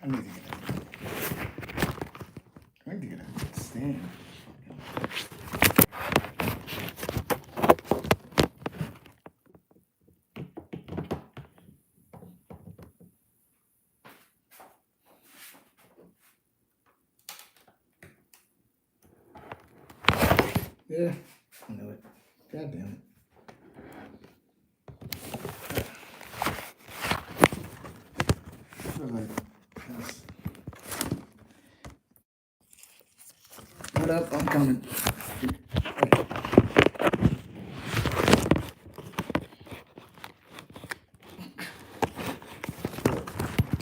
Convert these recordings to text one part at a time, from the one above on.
I need to get I need to get a stand. Yeah, I know it. God damn it. I feel like that's... What up? I'm coming.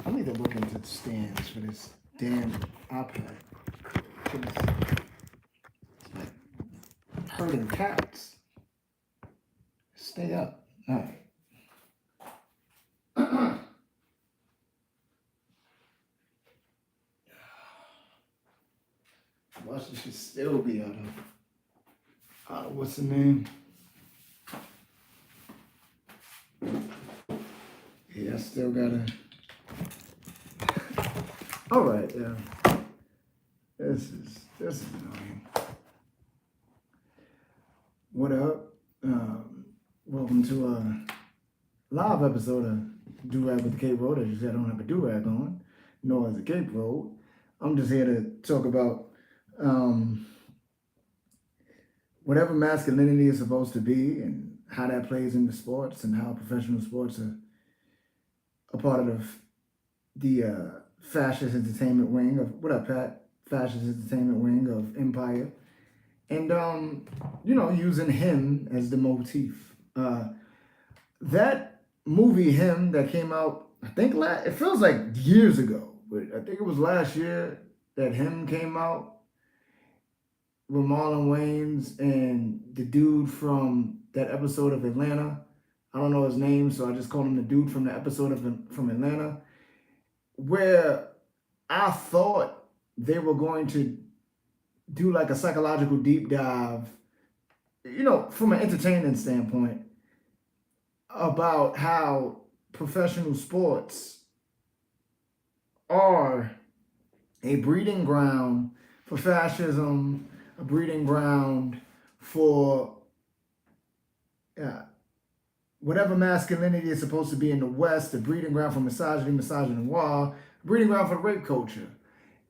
I need to look into the stands for this damn iPad. It's like hurting cats. Stay up. All right. Why should she still be out of what's the name? Yeah, I still gotta. All right, yeah. This is annoying. What up? Welcome to a live episode of Do Rag with the Cape Road. As you said, I don't have a do rag on, nor is a Cape Road. I'm just here to talk about whatever masculinity is supposed to be and how that plays into sports and how professional sports are a part of the fascist entertainment wing of, what up, Pat? Fascist entertainment wing of Empire. And, using him as the motif. That movie, Him, that came out, I think, it feels like years ago, but I think it was last year that Him came out with Marlon Wayans and the dude from that episode of Atlanta. I don't know his name, so I just call him the dude from the episode from Atlanta, where I thought they were going to do like a psychological deep dive, from an entertainment standpoint, about how professional sports are a breeding ground for fascism, a breeding ground for whatever masculinity is supposed to be in the West, a breeding ground for misogynoir, a breeding ground for rape culture.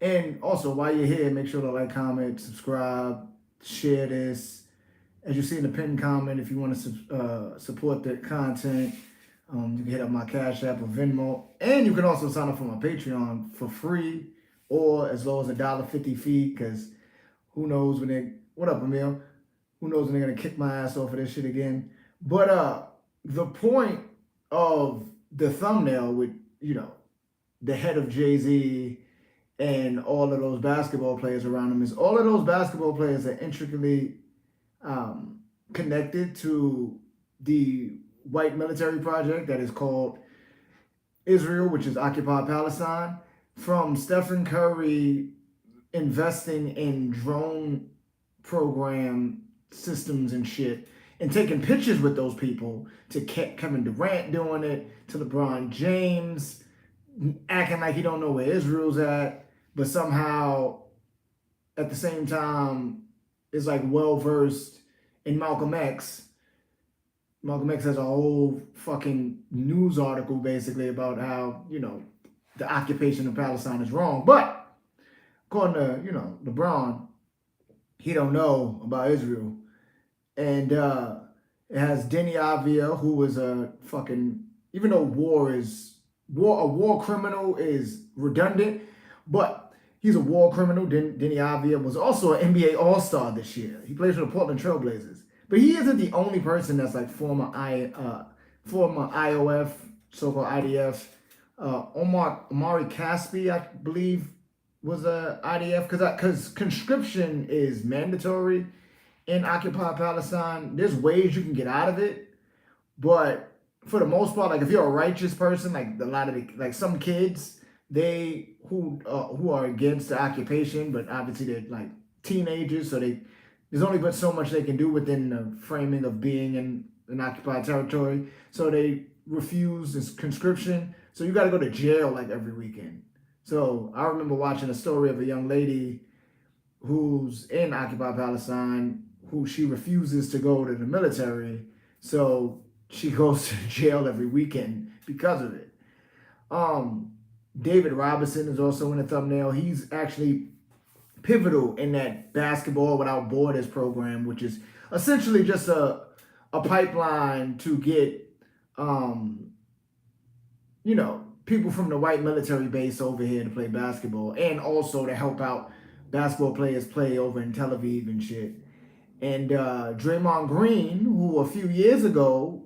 And also, while you're here, make sure to like, comment, subscribe, share this. As you see in the pinned comment, if you want to support the content, you can hit up my Cash App or Venmo. And you can also sign up for my Patreon for free or as low as $1.50 fee, because who knows when they... What up, Emil? Who knows when they're going to kick my ass off of this shit again. But the point of the thumbnail with, the head of Jay-Z and all of those basketball players around him is all of those basketball players are intricately connected to the white military project that is called Israel, which is Occupy Palestine. From Stephen Curry investing in drone program systems and shit and taking pictures with those people, to Kevin Durant doing it, to LeBron James acting like he don't know where Israel's at, but somehow at the same time is like well-versed in Malcolm X. Malcolm X has a whole fucking news article basically about how, the occupation of Palestine is wrong. But according to, LeBron, he don't know about Israel. And it has Denny Avia, who was a fucking, even though a war criminal is redundant, but he's a war criminal. Denny Avia was also an NBA All-Star this year. He plays for the Portland Trailblazers. But he isn't the only person that's like former IOF, so-called IDF. Omari Caspi, I believe, was a IDF, because conscription is mandatory in Occupy Palestine. There's ways you can get out of it, but for the most part, like if you're a righteous person, like some kids, who are against the occupation, but obviously they're like teenagers, so there's only but so much they can do within the framing of being in an occupied territory. So they refuse this conscription. So you got to go to jail like every weekend. So I remember watching a story of a young lady who's in occupied Palestine who she refuses to go to the military, so she goes to jail every weekend because of it. Um, David Robinson is also in the thumbnail. He's actually pivotal in that basketball without borders program, which is essentially just a pipeline to get um, people from the white military base over here to play basketball, and also to help out basketball players play over in Tel Aviv and shit. And Draymond Green, who a few years ago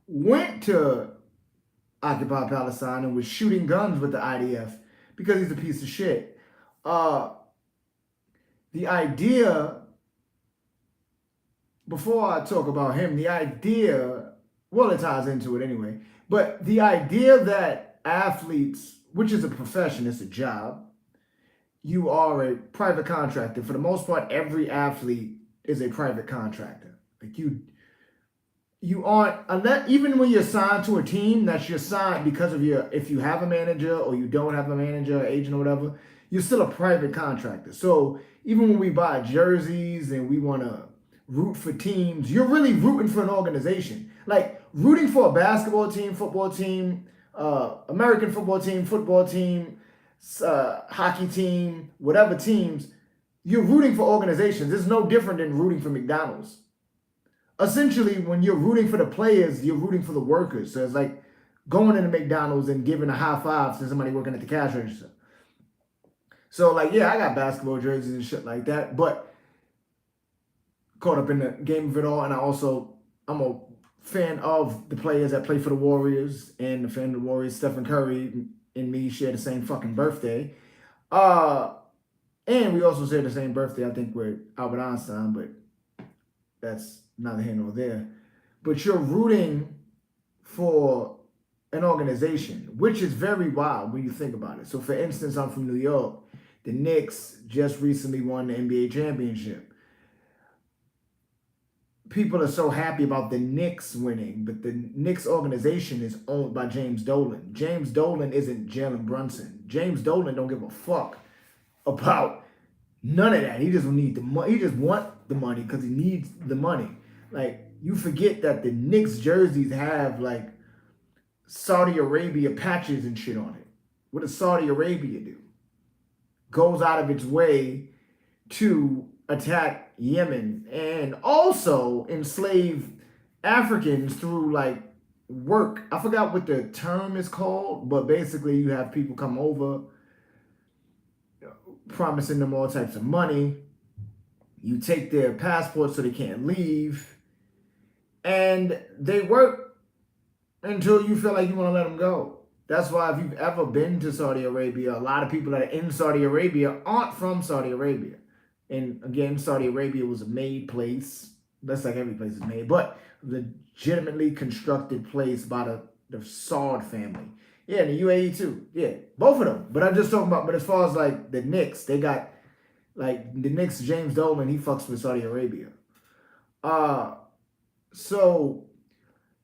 went to occupy Palestine and was shooting guns with the IDF because he's a piece of shit. Uh, the idea, before I talk about him, the idea, well, it ties into it anyway, but the idea that athletes, which is a profession, it's a job, you are a private contractor. For the most part, every athlete is a private contractor. Like you aren't, unless, even when you're signed to a team, that's your sign because of your, if you have a manager or you don't have a manager or agent or whatever, you're still a private contractor. So even when we buy jerseys and we want to root for teams, you're really rooting for an organization. Like rooting for a basketball team, football team, American football team, hockey team, whatever teams, you're rooting for organizations. It's no different than rooting for McDonald's. Essentially, when you're rooting for the players, you're rooting for the workers. So it's like going into McDonald's and giving a high five to somebody working at the cash register. So like, yeah, I got basketball jerseys and shit like that, but caught up in the game of it all. And I'm a fan of the players that play for the Warriors, and the fan of the Warriors, Stephen Curry and me share the same fucking birthday. And we also share the same birthday, I think, with Albert Einstein, but that's neither here nor there. But you're rooting for an organization, which is very wild when you think about it. So for instance, I'm from New York. The Knicks just recently won the NBA championship. People are so happy about the Knicks winning, but the Knicks organization is owned by James Dolan. James Dolan isn't Jalen Brunson. James Dolan don't give a fuck about none of that. He just need the money. He just want the money because he needs the money. Like, you forget that the Knicks jerseys have like Saudi Arabia patches and shit on it. What does Saudi Arabia do? Goes out of its way to attack Yemen and also enslave Africans through like work. I forgot what the term is called, but basically you have people come over promising them all types of money. You take their passports so they can't leave, and they work until you feel like you want to let them go. That's why if you've ever been to Saudi Arabia, a lot of people that are in Saudi Arabia aren't from Saudi Arabia. And again, Saudi Arabia was a made place. That's like every place is made, but legitimately constructed place by the Saud family. Yeah, and the UAE too. Yeah, both of them. But I'm just talking about, but as far as like the Knicks, they got like the Knicks, James Dolan, he fucks with Saudi Arabia. So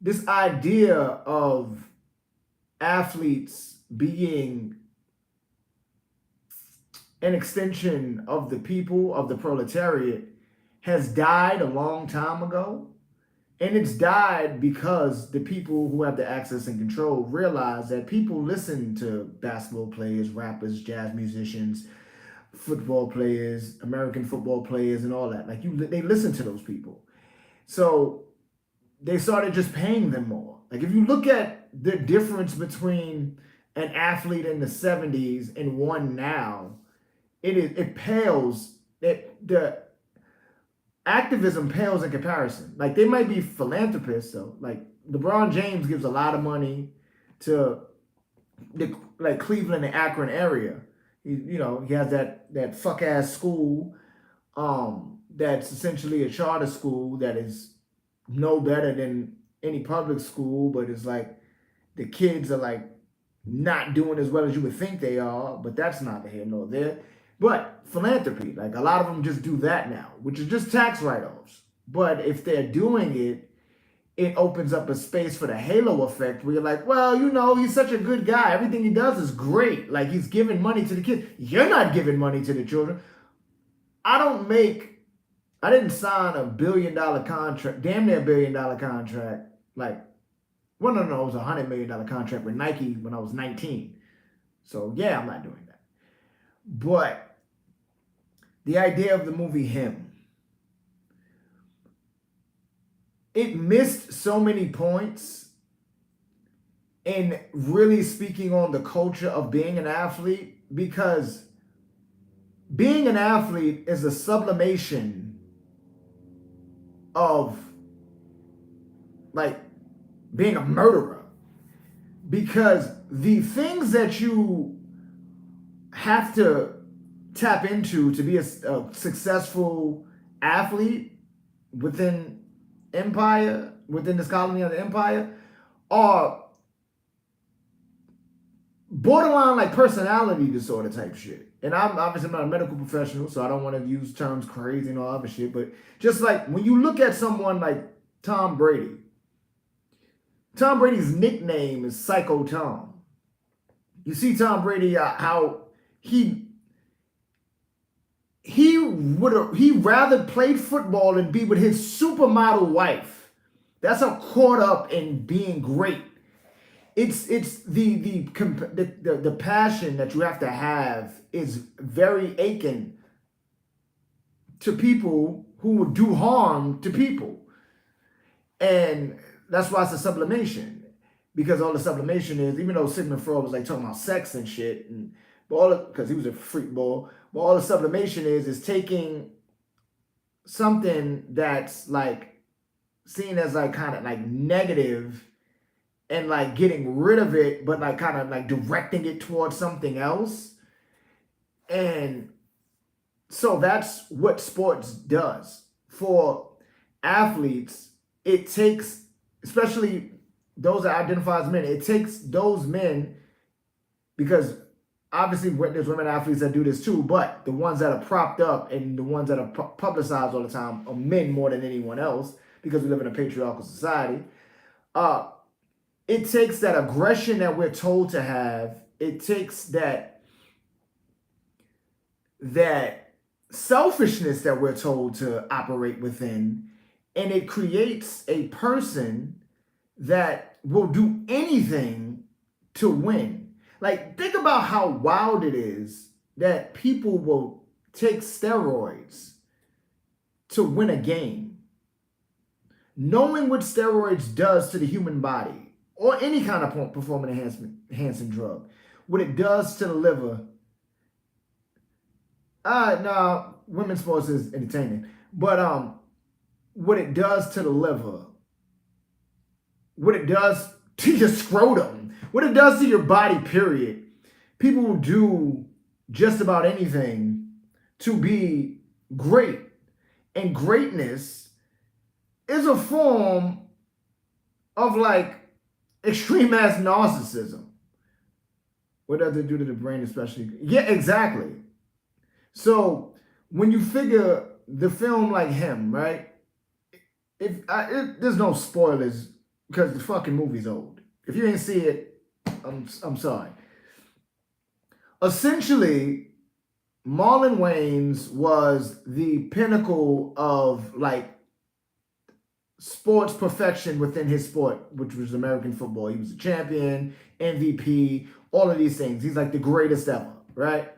this idea of athletes being an extension of the people, of the proletariat, has died a long time ago. And it's died because the people who have the access and control realize that people listen to basketball players, rappers, jazz musicians, football players, American football players, and all that. Like they listen to those people. So they started just paying them more. Like if you look at the difference between an athlete in the 70s and one now, it pales. The activism pales in comparison. Like they might be philanthropists though. Like LeBron James gives a lot of money to the like Cleveland and Akron area. He has that fuck ass school, that's essentially a charter school that is no better than any public school, but it's like the kids are like not doing as well as you would think they are, but that's neither here nor there. But philanthropy, like a lot of them just do that now, which is just tax write-offs. But if they're doing it it opens up a space for the halo effect where you're like, well, you know, he's such a good guy. Everything he does is great. Like, he's giving money to the kids. You're not giving money to the children. I didn't sign a $1 billion contract, damn near $1 billion contract. Like, well, no, it was $100 million contract with Nike when I was 19. So, yeah, I'm not doing that. But the idea of the movie Him, it missed so many points in really speaking on the culture of being an athlete, because being an athlete is a sublimation of like being a murderer, because the things that you have to tap into to be a successful athlete within this colony of the empire, are borderline like personality disorder type shit. And I'm obviously not a medical professional, so I don't want to use terms crazy and all other shit, but just like when you look at someone like Tom Brady's nickname is Psycho Tom. You see Tom Brady, how he rather played football than be with his supermodel wife. That's how caught up in being great. It's the passion that you have to have is very aching to people who would do harm to people. And that's why it's a sublimation. Because all the sublimation is, even though Sigmund Freud was like talking about sex and shit, and because he was a freak ball, but all the sublimation is taking something that's like seen as like kind of like negative and like getting rid of it, but like kind of like directing it towards something else. And so that's what sports does for athletes. It takes, especially those that identify as men, it takes those men, because obviously there's women athletes that do this too, but the ones that are propped up and the ones that are publicized all the time are men more than anyone else, because we live in a patriarchal society. It takes that aggression that we're told to have. It takes that selfishness that we're told to operate within, and it creates a person that will do anything to win. Like, think about how wild it is that people will take steroids to win a game, knowing what steroids does to the human body, or any kind of performance enhancing drug, what it does to the liver. No, women's sports is entertaining, but what it does to the liver, what it does to your scrotum, what it does to your body, period. People will do just about anything to be great. And greatness is a form of like extreme ass narcissism. What does it do to the brain, especially? Yeah, exactly. So when you figure the film like Him, right? There's no spoilers because the fucking movie's old. If you ain't see it, I'm sorry. Essentially, Marlon Wayans was the pinnacle of like sports perfection within his sport, which was American football. He was a champion, MVP, all of these things. He's like the greatest ever, right?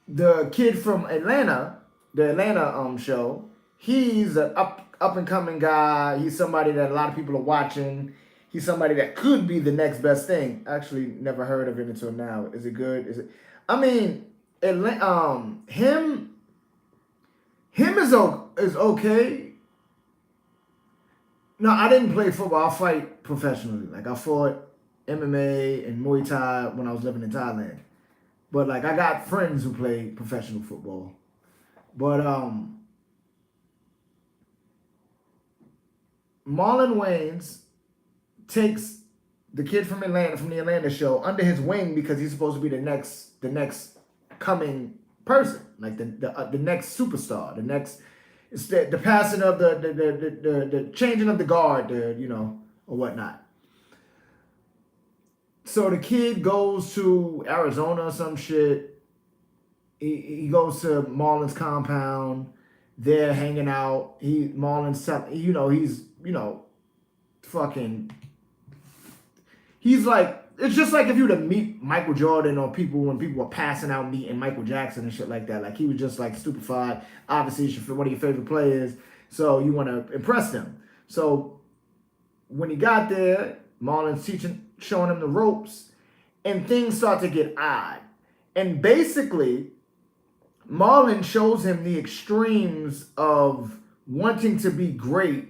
The kid from Atlanta, the Atlanta show, he's an up and coming guy. He's somebody that a lot of people are watching. He's somebody that could be the next best thing. Actually, never heard of it until now. Is it good? Is it? I mean, him is okay. No, I didn't play football. I fight professionally. Like, I fought MMA and Muay Thai when I was living in Thailand. But like, I got friends who play professional football. But Marlon Wayans takes the kid from Atlanta, from the Atlanta show, under his wing because he's supposed to be the next coming person, like the next superstar, the next It's the passing of the changing of the guard, or whatnot. So the kid goes to Arizona or some shit. He goes to Marlon's compound. They're hanging out. Marlon's he's fucking. He's like, it's just like if you were to meet Michael Jordan or people when people were passing out meeting Michael Jackson and shit like that. Like he was just like stupefied. Obviously, he's one of your favorite players, so you want to impress them. So when he got there, Marlon's showing him the ropes, and things start to get odd. And basically, Marlon shows him the extremes of wanting to be great,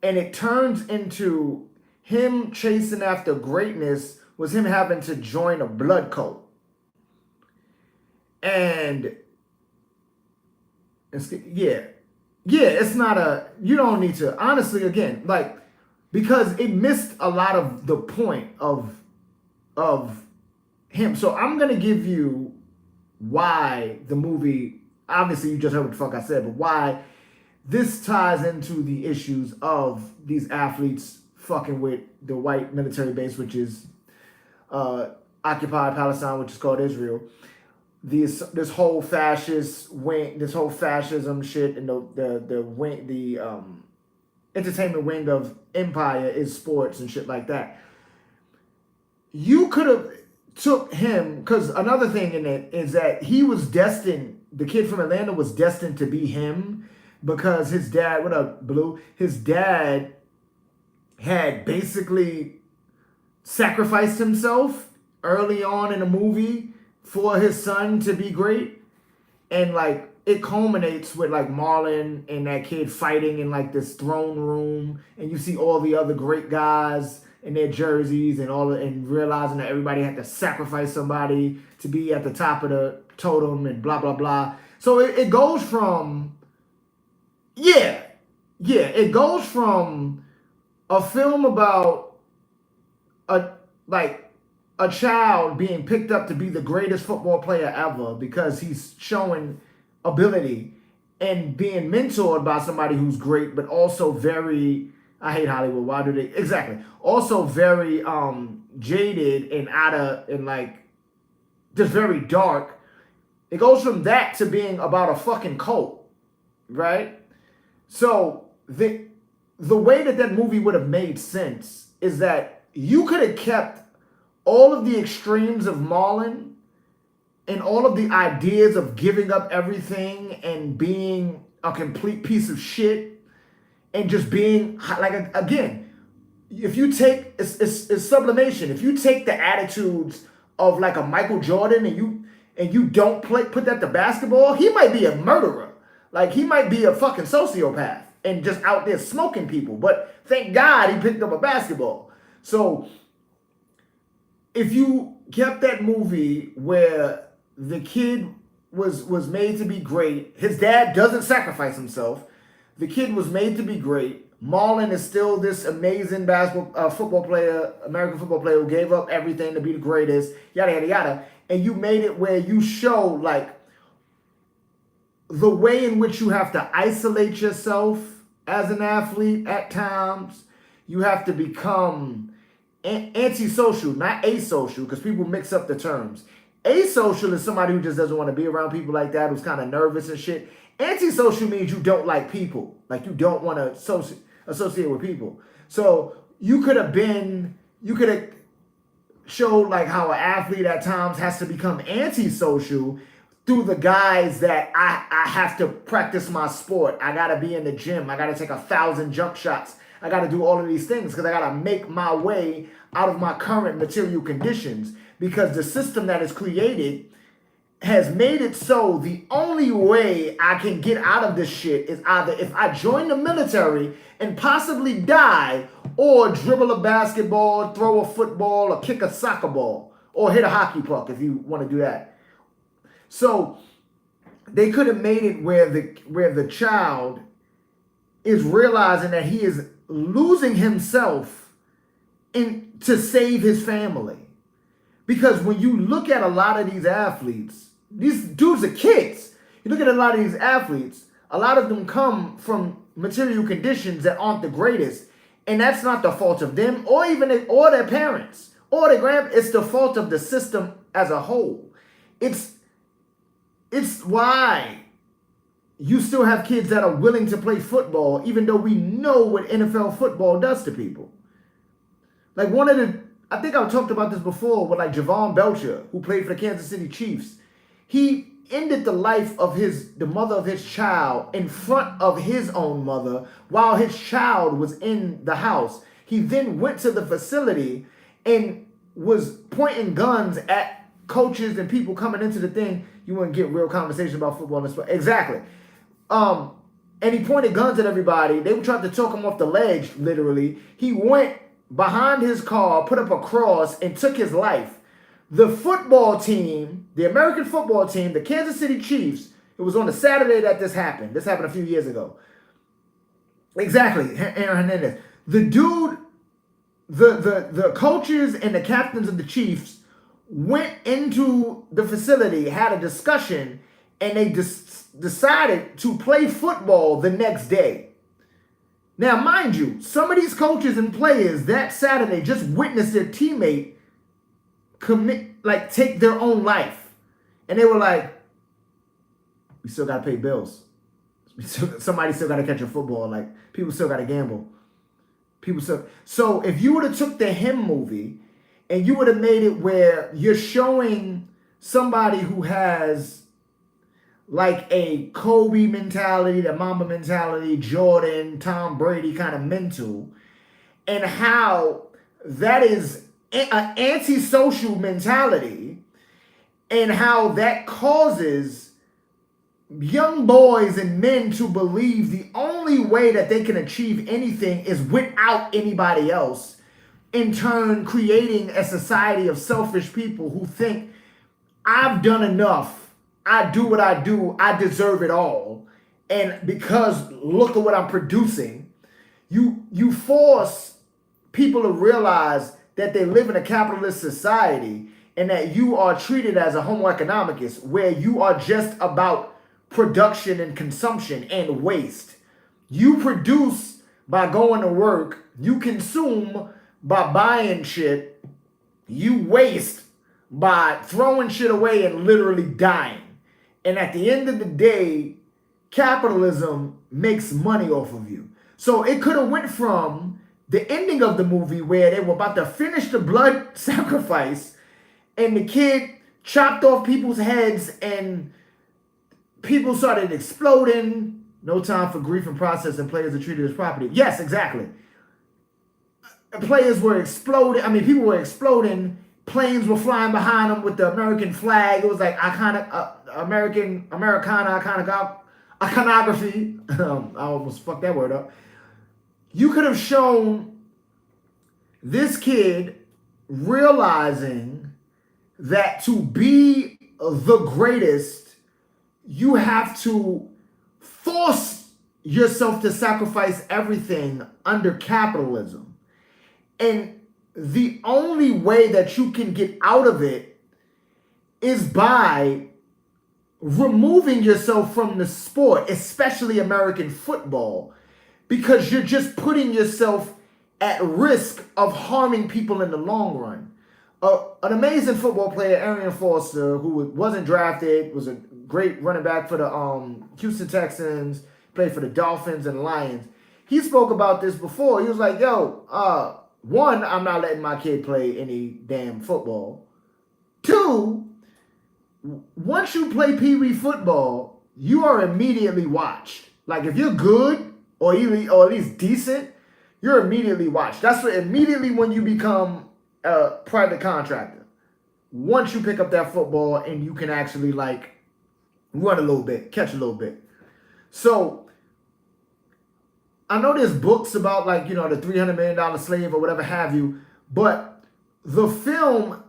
and it turns into him chasing after greatness was him having to join a blood cult. And it's not you don't need to, honestly, again, like, because it missed a lot of the point of him. So I'm going to give you why the movie, obviously you just heard what the fuck I said, but why this ties into the issues of these athletes fucking with the white military base, which is occupied Palestine, which is called Israel. This whole fascist wing, this whole fascism shit, and the entertainment wing of empire is sports and shit like that. You could have took him, because another thing in it is that he was destined, the kid from Atlanta was destined to be him, because his dad, what up, Blue? His dad had basically sacrificed himself early on in the movie for his son to be great. And like it culminates with like Marlon and that kid fighting in like this throne room, and you see all the other great guys in their jerseys and realizing that everybody had to sacrifice somebody to be at the top of the totem and blah blah blah. So it goes from it goes from a film about a child being picked up to be the greatest football player ever because he's showing ability and being mentored by somebody who's great, but also very, I hate Hollywood. Why do they? Exactly. Also very jaded and like just very dark. It goes from that to being about a fucking cult, right? So the way that movie would have made sense is that you could have kept all of the extremes of Marlon and all of the ideas of giving up everything and being a complete piece of shit and just being like, again, if you take it's sublimation. If you take the attitudes of like a Michael Jordan and you don't put that to basketball, he might be a murderer. Like he might be a fucking sociopath and just out there smoking people. But thank God he picked up a basketball. So if you kept that movie where the kid was made to be great, his dad doesn't sacrifice himself, the kid was made to be great, Marlon is still this amazing football player, American football player who gave up everything to be the greatest, yada, yada, yada, and you made it where you show like the way in which you have to isolate yourself as an athlete at times. You have to become antisocial, not asocial, because people mix up the terms. Asocial is somebody who just doesn't want to be around people like that, who's kind of nervous and shit. Antisocial means you don't like people. Like you don't want to associate with people. So you could have showed like how an athlete at times has to become antisocial through the guise that I have to practice my sport. I got to be in the gym. I got to take 1,000 jump shots. I got to do all of these things because I got to make my way out of my current material conditions, because the system that is created has made it so the only way I can get out of this shit is either if I join the military and possibly die, or dribble a basketball, throw a football, or kick a soccer ball, or hit a hockey puck if you want to do that. So they could have made it where the child is realizing that he is losing himself to save his family. Because when you look at a lot of these athletes, these dudes are kids. You look at a lot of these athletes, A lot of them come from material conditions that aren't the greatest. And that's not the fault of them or even or their parents or their it's the fault of the system as a whole. It's why you still have kids that are willing to play football, even though we know what NFL football does to people. Like I think I've talked about this before with like Javon Belcher, who played for the Kansas City Chiefs. He ended the life of the mother of his child in front of his own mother while his child was in the house. He then went to the facility and was pointing guns at coaches and people coming into the thing. You wouldn't get real conversation about football and sport. Exactly. And he pointed guns at everybody. They tried to talk him off the ledge, literally. He went behind his car, put up a cross, and took his life. The football team, the American football team, the Kansas City Chiefs, it was on a Saturday that this happened. This happened a few years ago. Exactly, Aaron Hernandez. The dude, the coaches and the captains of the Chiefs went into the facility, had a discussion, and they decided to play football the next day. Now, mind you, some of these coaches and players that Saturday just witnessed their teammate take their own life. And they were like, we still got to pay bills. Somebody still got to catch a football. Like, people still got to gamble. So if you would have took the Him movie and you would have made it where you're showing somebody who has like a Kobe mentality, the Mamba mentality, Jordan, Tom Brady kind of mental, and how that is an antisocial mentality, and how that causes young boys and men to believe the only way that they can achieve anything is without anybody else, in turn creating a society of selfish people who think, I've done enough, I do what I do, I deserve it all, and because look at what I'm producing. You force people to realize that they live in a capitalist society and that you are treated as a homo economicus, where you are just about production and consumption and waste. You produce by going to work. You consume by buying shit. You waste by throwing shit away and literally dying. And at the end of the day, capitalism makes money off of you. So it could have went from the ending of the movie where they were about to finish the blood sacrifice and the kid chopped off people's heads and people started exploding. No time for grief and process, and players are treated as property. Yes, exactly. Players were exploding. I mean, people were exploding. Planes were flying behind them with the American flag. It was like Americana iconography. I almost fucked that word up. You could have shown this kid realizing that to be the greatest, you have to force yourself to sacrifice everything under capitalism. And the only way that you can get out of it is by removing yourself from the sport, especially American football, because you're just putting yourself at risk of harming people in the long run. An amazing football player, Arian Foster, who wasn't drafted, was a great running back for the Houston Texans, played for the Dolphins and Lions. He spoke about this before. He was like, yo, one, I'm not letting my kid play any damn football. Two, once you play Pee Wee football, you are immediately watched. Like, if you're good or at least decent, you're immediately watched. That's immediately when you become a private contractor. Once you pick up that football and you can actually, like, run a little bit, catch a little bit. So, I know there's books about, like, the $300 million slave or whatever have you, but the film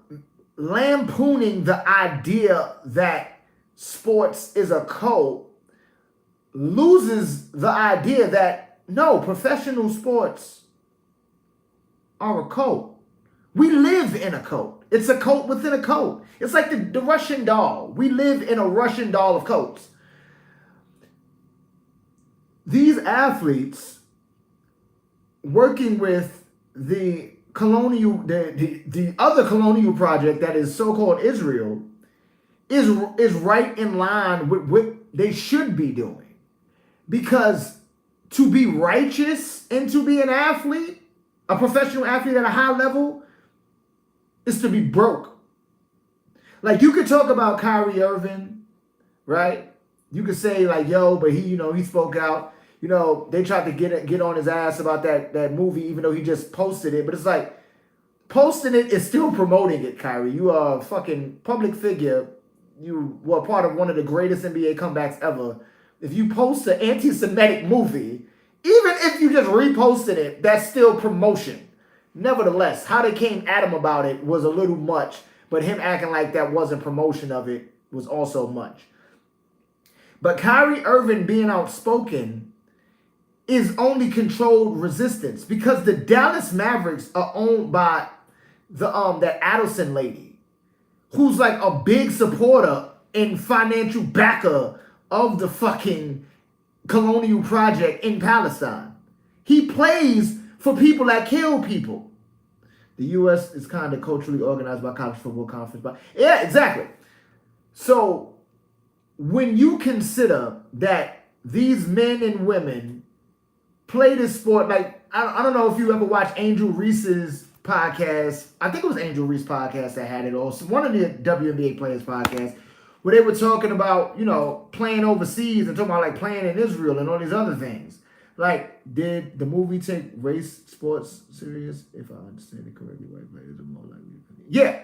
lampooning the idea that sports is a cult loses the idea that, no, professional sports are a cult. We live in a cult. It's a cult within a cult. It's like the Russian doll. We live in a Russian doll of cults. these athletes working with the the other colonial project that is so-called Israel is right in line with what they should be doing. Because to be righteous and to be an athlete, a professional athlete at a high level, is to be broke. Like, you could talk about Kyrie Irving, right? You could say like, yo, but he spoke out. They tried to get on his ass about that movie, even though he just posted it. But it's like, posting it is still promoting it, Kyrie. You are a fucking public figure. You were part of one of the greatest NBA comebacks ever. If you post an anti-Semitic movie, even if you just reposted it, that's still promotion. Nevertheless, how they came at him about it was a little much, but him acting like that wasn't promotion of it was also much. But Kyrie Irving being outspoken is only controlled resistance, because the Dallas Mavericks are owned by that Adelson lady, who's like a big supporter and financial backer of the fucking colonial project in Palestine. He plays for people that kill people. The U.S. is kind of culturally organized by college football conference. But yeah, exactly. So when you consider that these men and women play this sport, like, I don't know if you ever watched Angel Reese's podcast. I think it was Angel Reese podcast that had it also. One of the WNBA players podcast, where they were talking about, playing overseas and talking about like playing in Israel and all these other things. Like, did the movie take race sports serious? If I understand it correctly, white players are more likely. Yeah.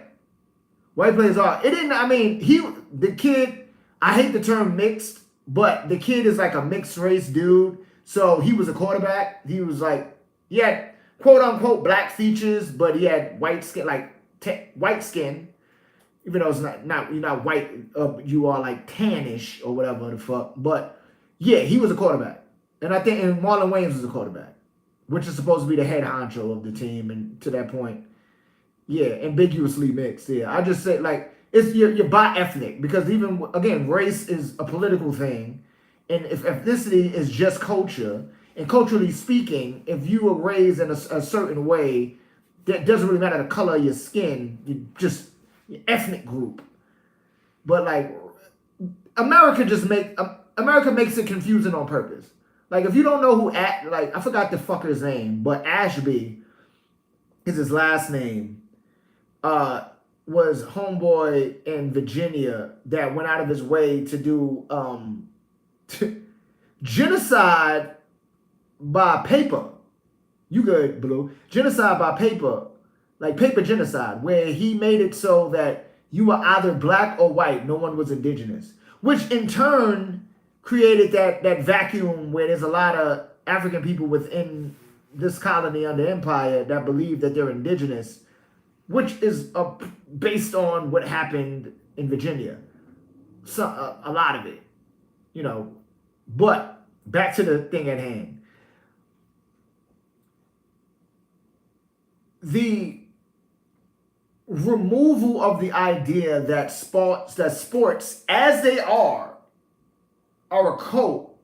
White players are. It didn't, the kid, I hate the term mixed, but the kid is like a mixed race dude. So he was a quarterback. He was like, he had quote unquote black features, but he had white skin, white skin. Even though it's not you're not white, you are like tannish or whatever the fuck. But yeah, he was a quarterback. And I think Marlon Wayans was a quarterback, which is supposed to be the head honcho of the team. And to that point, yeah, ambiguously mixed. Yeah, I just say like, it's you're bi-ethnic, because even, again, race is a political thing. And if ethnicity is just culture, and culturally speaking, if you were raised in a certain way, that doesn't really matter the color of your skin, you just your ethnic group. But like, America makes it confusing on purpose. Like, if you don't know who I forgot the fucker's name, but Ashby is his last name, was homeboy in Virginia that went out of his way to do genocide by paper. You good, Blue? Genocide by paper. Like paper genocide, where he made it so that you were either black or white. No one was indigenous, which in turn created that vacuum where there's a lot of African people within this colony under empire that believe that they're indigenous, which is based on what happened in Virginia. So a lot of it, But back to the thing at hand. The removal of the idea that sports as they are a cult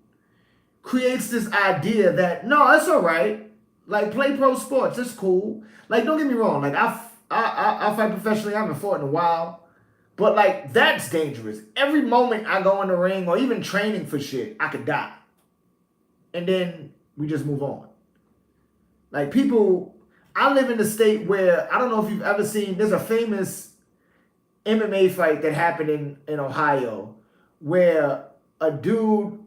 creates this idea that, no, it's all right. Like, play pro sports, it's cool. Like, don't get me wrong. Like, I fight professionally. I haven't fought in a while. But, like, that's dangerous. Every moment I go in the ring or even training for shit, I could die. And then we just move on. Like, people, I live in a state where, I don't know if you've ever seen, there's a famous MMA fight that happened in Ohio where a dude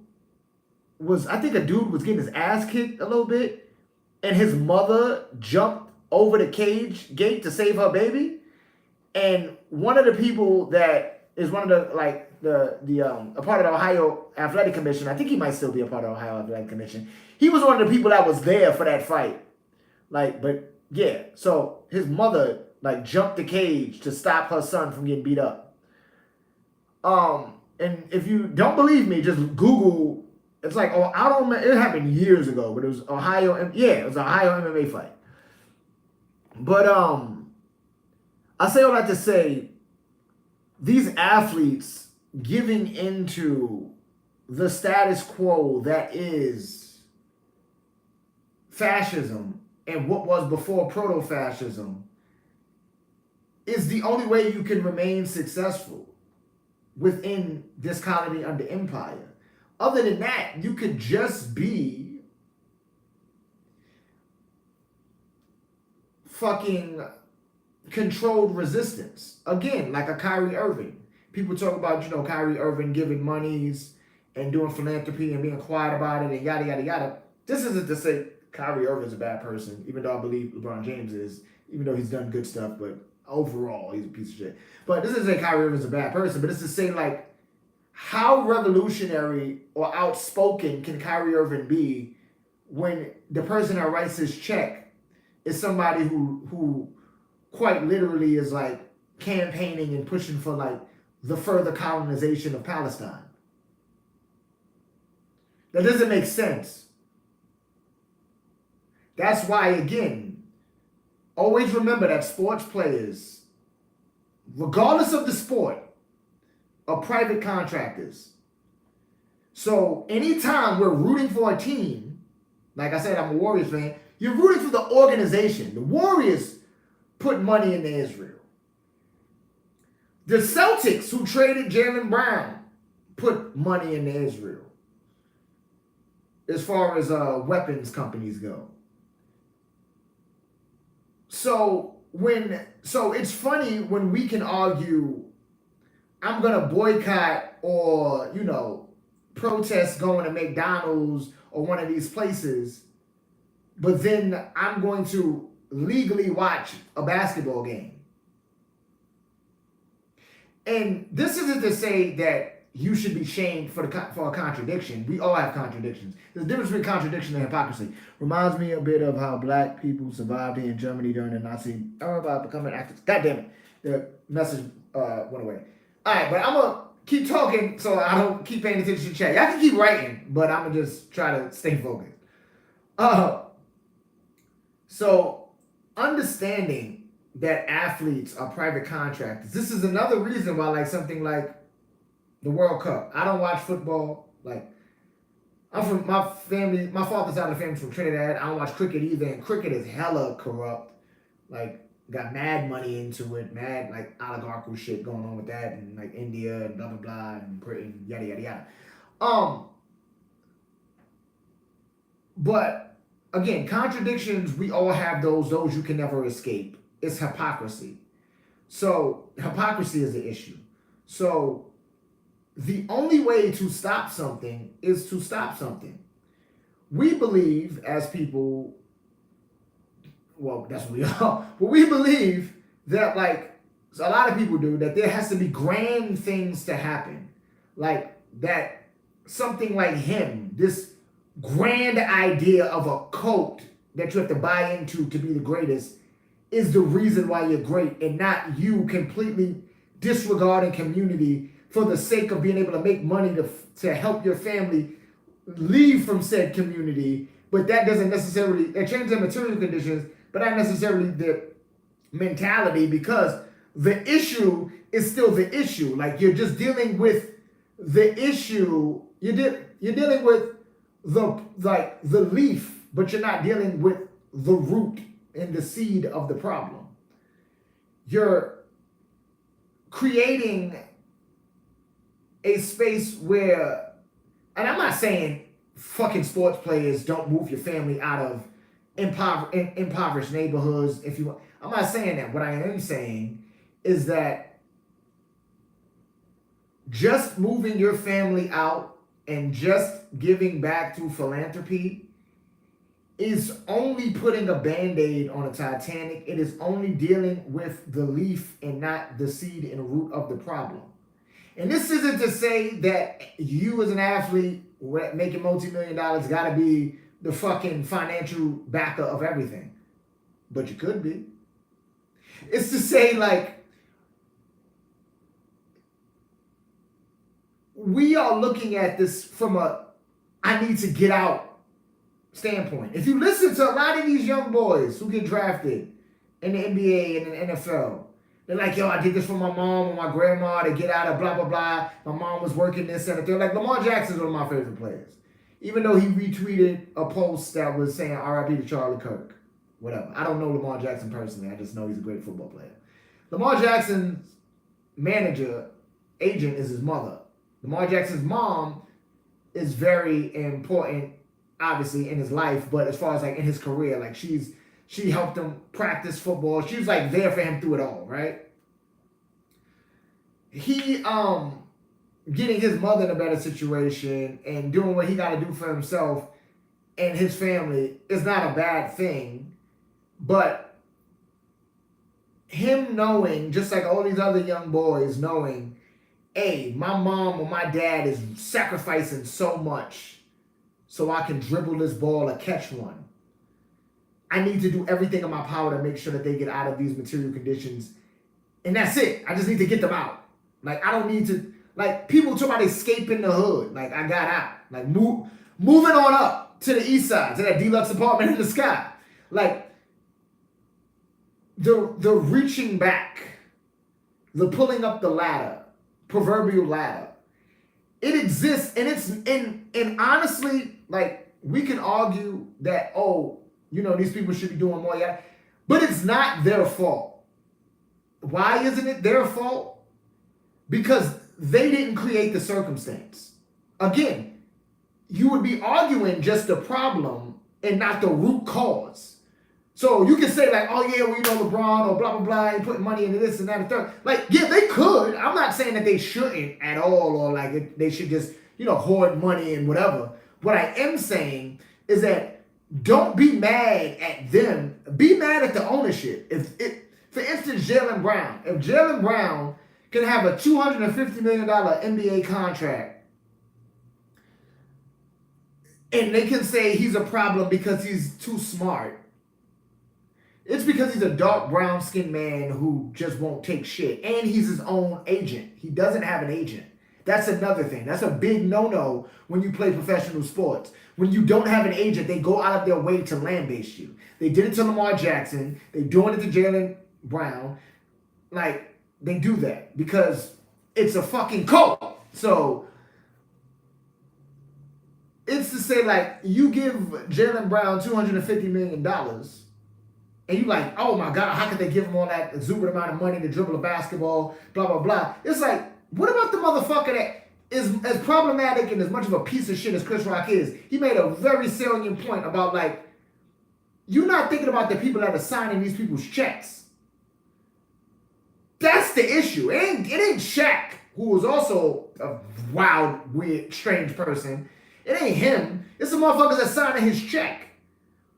was getting his ass kicked a little bit, and his mother jumped over the cage gate to save her baby. And one of the people that is one of the, like, a part of the Ohio Athletic Commission, I think he might still be a part of the Ohio Athletic Commission. He was one of the people that was there for that fight. Like, but yeah, so his mother, like, jumped the cage to stop her son from getting beat up. And if you don't believe me, just Google. It's like, oh, I don't remember. It happened years ago, but it was it was an Ohio MMA fight. But I say all that to say, these athletes giving into the status quo that is fascism and what was before proto-fascism is the only way you can remain successful within this colony under empire. Other than that, you could just be fucking controlled resistance. Again, like a Kyrie Irving. People talk about, Kyrie Irving giving monies and doing philanthropy and being quiet about it and yada, yada, yada. This isn't to say Kyrie Irving's a bad person, even though I believe LeBron James is, even though he's done good stuff, but overall, he's a piece of shit. But this isn't to say Kyrie Irving's a bad person, but it's to say, like, how revolutionary or outspoken can Kyrie Irving be when the person that writes his check is somebody who quite literally is, like, campaigning and pushing for, like, the further colonization of Palestine? That doesn't make sense. That's why, again, always remember that sports players, regardless of the sport, are private contractors. So anytime we're rooting for a team, like I said, I'm a Warriors fan, you're rooting for the organization. The Warriors put money into Israel. The Celtics, who traded Jaylen Brown, put money into Israel. As far as weapons companies go. So it's funny when we can argue, I'm gonna boycott or protest going to McDonald's or one of these places, but then I'm going to legally watch a basketball game. And this isn't to say that you should be shamed for a contradiction. We all have contradictions. There's a difference between contradiction and hypocrisy. Reminds me a bit of how black people survived here in Germany during the Nazi era by becoming activists. God damn it. The message went away. All right, but I'm going to keep talking so I don't keep paying attention to the chat. Y'all can keep writing, but I'm going to just try to stay focused. So understanding that athletes are private contractors. This is another reason why, like, something like the World Cup. I don't watch football. Like, I'm from my father's side of the family's from Trinidad. I don't watch cricket either, and cricket is hella corrupt. Like, got mad money into it, mad, like, oligarchical shit going on with that, and, like, India, and blah, blah, blah, and Britain, yada, yada, yada. But, again, contradictions, we all have those you can never escape. It's hypocrisy. So, hypocrisy is the issue. So, the only way to stop something is to stop something. We believe as people, well, that's what we are, but we believe that, like, a lot of people do, that there has to be grand things to happen. Like, that something like him, this grand idea of a cult that you have to buy into to be the greatest, is the reason why you're great, and not you completely disregarding community for the sake of being able to make money to help your family leave from said community. But that doesn't necessarily, it changes the material conditions, but not necessarily the mentality, because the issue is still the issue. Like, you're just dealing with the issue. You're dealing with the leaf, but you're not dealing with the root and the seed of the problem. You're creating a space where, and I'm not saying fucking sports players don't move your family out of impoverished neighborhoods. I'm not saying that. What I am saying is that just moving your family out and just giving back through philanthropy is only putting a Band-Aid on a Titanic. It is only dealing with the leaf and not the seed and root of the problem. And this isn't to say that you as an athlete making multi-million dollars got to be the fucking financial backer of everything. But you could be. It's to say, like, we are looking at this from a I need to get out standpoint. If you listen to a lot of these young boys who get drafted in the NBA and the NFL, they're like, yo, I did this for my mom or my grandma to get out of blah, blah, blah. My mom was working this and that. They're like, Lamar Jackson's one of my favorite players. even though he retweeted a post that was saying RIP to Charlie Kirk. Whatever. I don't know Lamar Jackson personally. I just know he's a great football player. Lamar Jackson's manager, agent, is his mother. Lamar Jackson's mom is very important, obviously, in his life, but as far as like in his career, like she helped him practice football. She was like there for him through it all, right? He getting his mother in a better situation and doing what he got to do for himself and his family is not a bad thing, but him knowing, just like all these other young boys knowing, hey, my mom or my dad is sacrificing so much so I can dribble this ball or catch one. I need to do everything in my power to make sure that they get out of these material conditions. And that's it. I just need to get them out. Like, I don't need to, like, people talk about escaping the hood. Like, I got out. Like, moving on up to the east side, to that deluxe apartment in the sky. Like, the reaching back, the pulling up the ladder, proverbial ladder, it exists, and it's and honestly, like, we can argue that, oh, you know, these people should be doing more, yeah, but it's not their fault. Why isn't it their fault? Because they didn't create the circumstance. Again, you would be arguing just the problem and not the root cause. So you can say like, oh yeah, well, you know, LeBron or blah, blah, blah, and putting money into this and that and third. Like, yeah, they could. I'm not saying that they shouldn't at all, or like they should just, you know, hoard money and whatever. What I am saying is that don't be mad at them. Be mad at the ownership. For instance, Jaylen Brown. If Jaylen Brown can have a $250 million NBA contract, and they can say he's a problem because he's too smart, it's because he's a dark brown skinned man who just won't take shit. And he's his own agent. He doesn't have an agent. That's another thing. That's a big no-no when you play professional sports. When you don't have an agent, they go out of their way to lambaste you. They did it to Lamar Jackson. They're doing it to Jaylen Brown. Like, they do that because it's a fucking cult. So it's to say, like, you give Jaylen Brown $250 million, and you like, oh my God, how could they give him all that exuberant amount of money to dribble a basketball, blah, blah, blah. It's like, what about the motherfucker that is as problematic and as much of a piece of shit as Chris Rock is? He made a very salient point about, like, you're not thinking about the people that are signing these people's checks. That's the issue. It ain't Shaq, who was also a wild, weird, strange person. It ain't him. It's the motherfuckers that signing his check.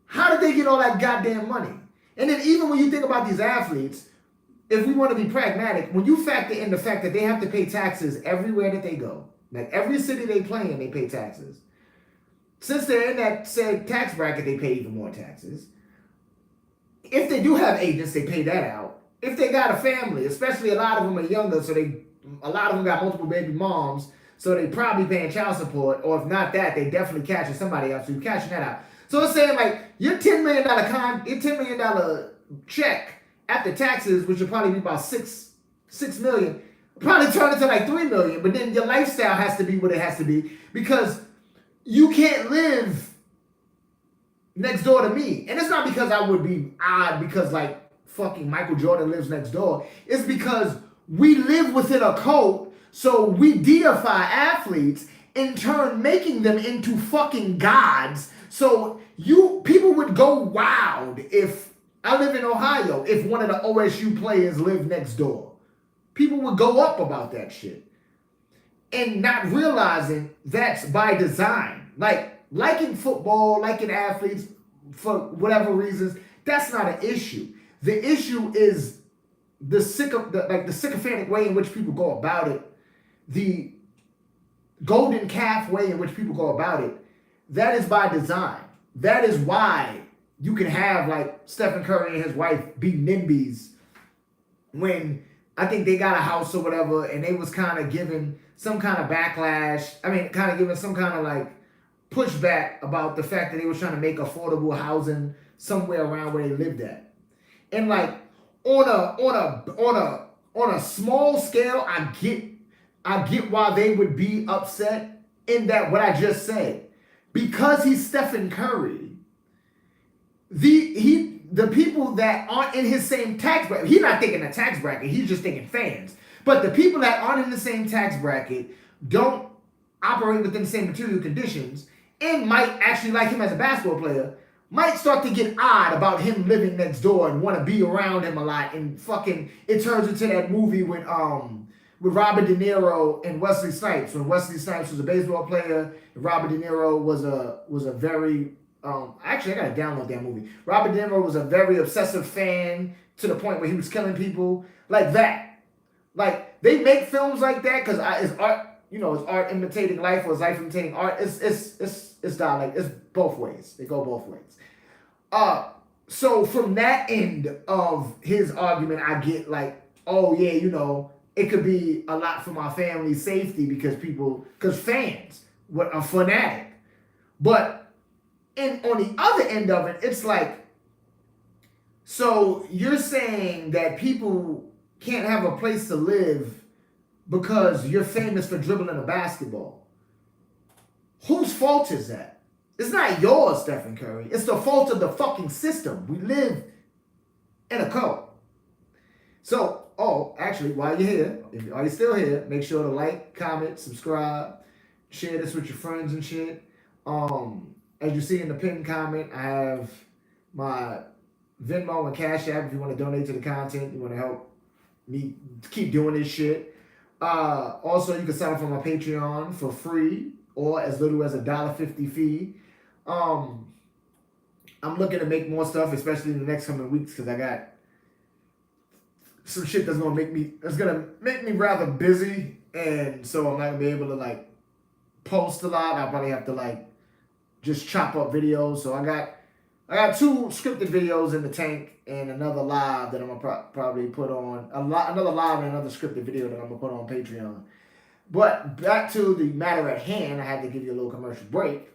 How did they get all that goddamn money? And then even when you think about these athletes, if we want to be pragmatic, when you factor in the fact that they have to pay taxes everywhere that they go, like every city they play in, they pay taxes. Since they're in that said tax bracket, they pay even more taxes. If they do have agents, they pay that out. If they got a family, especially a lot of them are younger, so a lot of them got multiple baby moms, so they probably paying child support, or if not that, they definitely catching somebody else, so you're catching that out. So it's saying like your $10 million check after taxes, which will probably be about $6 million, probably turn into like $3 million. But then your lifestyle has to be what it has to be because you can't live next door to me. And it's not because I would be odd because like fucking Michael Jordan lives next door. It's because we live within a code, so we deify athletes, in turn making them into fucking gods. So people would go wild if I live in Ohio, if one of the OSU players lived next door. People would go up about that shit. And not realizing that's by design. Like, liking football, liking athletes for whatever reasons, that's not an issue. The issue is the sycophantic way in which people go about it, the golden calf way in which people go about it. That is by design. That is why you can have like Stephen Curry and his wife be NIMBYs when I think they got a house or whatever and they was kind of giving some kind of backlash. I mean, kind of giving some kind of like pushback about the fact that they was trying to make affordable housing somewhere around where they lived at. And like on a small scale, I get why they would be upset in that what I just said. because he's Stephen Curry, the people that aren't in his same tax bracket, he's not thinking a tax bracket, he's just thinking fans. But the people that aren't in the same tax bracket don't operate within the same material conditions and might actually like him as a basketball player, might start to get odd about him living next door and want to be around him a lot. And fucking, it turns into that movie with Robert De Niro and Wesley Snipes. When Wesley Snipes was a baseball player, and Robert De Niro was a very actually I gotta download that movie. Robert De Niro was a very obsessive fan to the point where he was killing people like that. Like they make films like that because it's art. You know, it's art imitating life or it's life imitating art. It's dialect. It's both ways. They go both ways. So from that end of his argument, I get like, oh yeah, you know, it could be a lot for my family's safety because fans are fanatic. But on the other end of it, it's like, so you're saying that people can't have a place to live because you're famous for dribbling a basketball. Whose fault is that? It's not yours, Stephen Curry. It's the fault of the fucking system. We live in a cult. So, actually, while you're here, are you still here, make sure to like, comment, subscribe, share this with your friends and shit. As you see in the pinned comment, I have my Venmo and Cash App if you want to donate to the content, you want to help me keep doing this shit. Also, you can sign up for my Patreon for free or as little as $1.50 fee. I'm looking to make more stuff, especially in the next coming weeks, because I got some shit that's gonna make me rather busy, and so I'm not gonna be able to like post a lot. I'll probably have to like just chop up videos. So I got 2 scripted videos in the tank and another live that I'm gonna probably put on another live and another scripted video that I'm gonna put on Patreon. But back to the matter at hand, I had to give you a little commercial break.